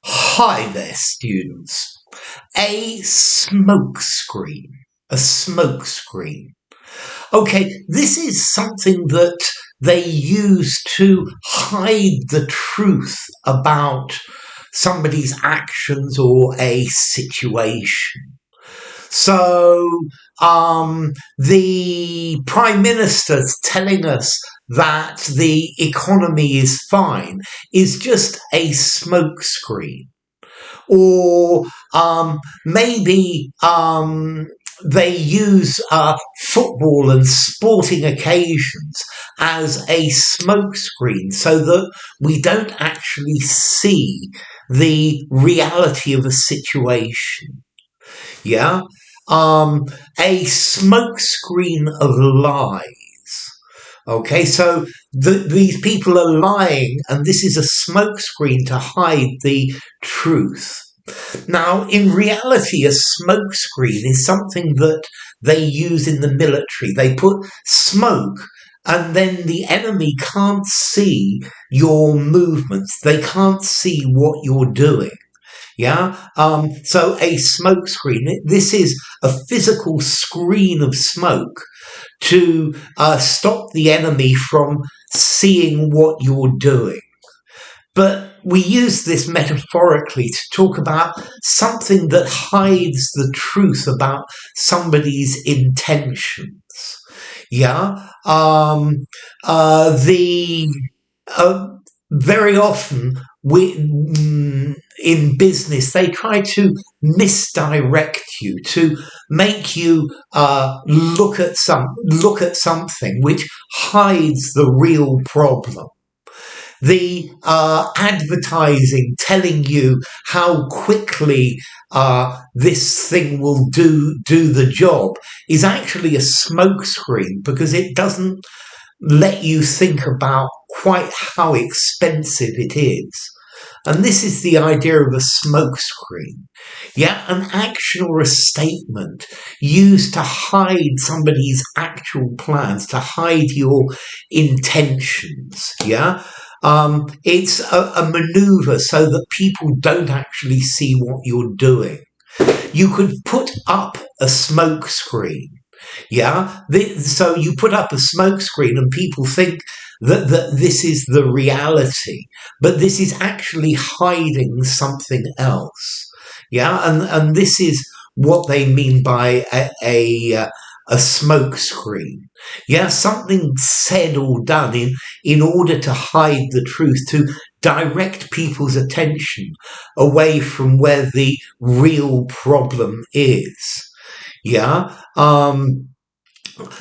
Hi there, students. A smokescreen. A smokescreen. Okay, this is something that they use to hide the truth about somebody's actions or a situation. So, the Prime Minister telling us that the economy is fine is just a smokescreen. Or maybe they use football and sporting occasions as a smokescreen so that we don't actually see the reality of a situation. Yeah. A smokescreen of lies. Okay, so these people are lying, and this is a smokescreen to hide the truth. Now, in reality, a smokescreen is something that they use in the military. They put smoke, and then the enemy can't see your movements. They can't see what you're doing. Yeah. So a smoke screen. This is a physical screen of smoke to stop the enemy from seeing what you're doing. But we use this metaphorically to talk about something that hides the truth about somebody's intentions. Yeah. The Very often in business they try to misdirect you, to make you look at something which hides the real problem. The advertising telling you how quickly this thing will do the job is actually a smokescreen, because it doesn't let you think about quite how expensive it is. And this is the idea of a smokescreen. Yeah, an action or a statement used to hide somebody's actual plans, to hide your intentions. Yeah. It's a maneuver so that people don't actually see what you're doing. You could put up a smoke screen. Yeah. So you put up a smoke screen and people think that this is the reality, but this is actually hiding something else. Yeah. And this is what they mean by a smoke screen. Yeah. Something said or done in order to hide the truth, to direct people's attention away from where the real problem is. Yeah.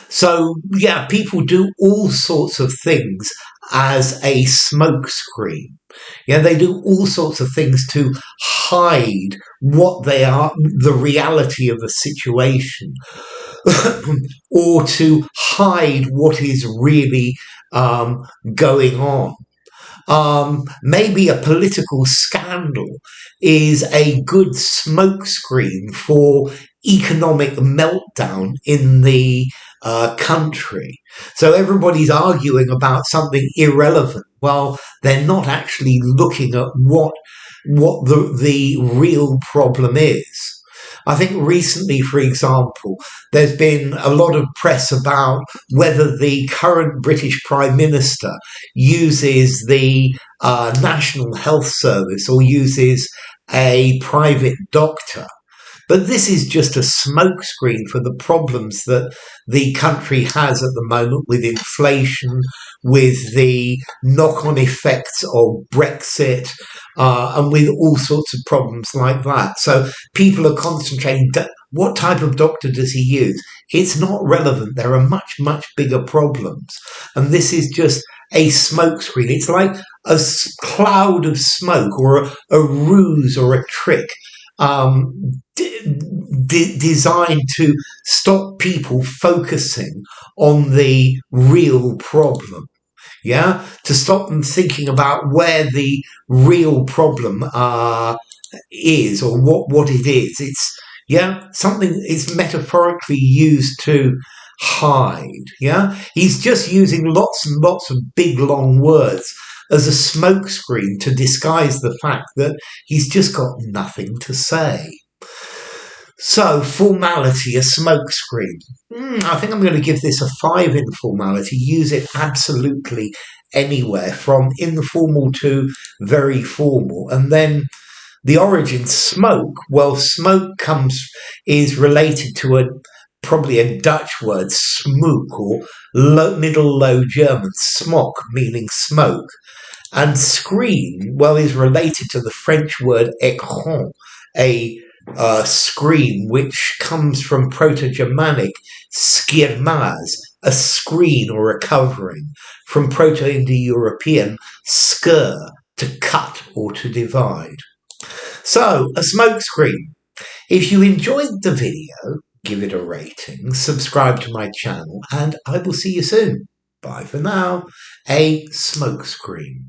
So, yeah, people do all sorts of things as a smokescreen. Yeah, they do all sorts of things to hide what they are, the reality of a situation, or to hide what is really going on. Maybe a political scandal is a good smokescreen for economic meltdown in the country. So everybody's arguing about something irrelevant. Well, they're not actually looking at what the real problem is. I think recently, for example, there's been a lot of press about whether the current British Prime Minister uses the National Health Service or uses a private doctor. But this is just a smokescreen for the problems that the country has at the moment, with inflation, with the knock-on effects of Brexit, and with all sorts of problems like that. So people are concentrating, what type of doctor does he use? It's not relevant. There are much, much bigger problems. And this is just a smokescreen. It's like a cloud of smoke, or a ruse or a trick, designed to stop people focusing on the real problem. Yeah, to stop them thinking about where the real problem is, or what it is. It's something is metaphorically used to hide. Yeah, he's just using lots and lots of big long words, as a smokescreen to disguise the fact that he's just got nothing to say. So, formality, a smokescreen. I think I'm going to give this a 5 in formality. Use it absolutely anywhere, from informal to very formal. And then the origin, smoke. Well, smoke is related to probably a Dutch word, smook, or Middle Low German, smok, meaning smoke. And screen, well, is related to the French word écran, a screen, which comes from Proto-Germanic skirmaz, a screen or a covering, from Proto-Indo-European skir, to cut or to divide. So, a smokescreen. If you enjoyed the video, give it a rating, subscribe to my channel, and I will see you soon. Bye for now. A smokescreen.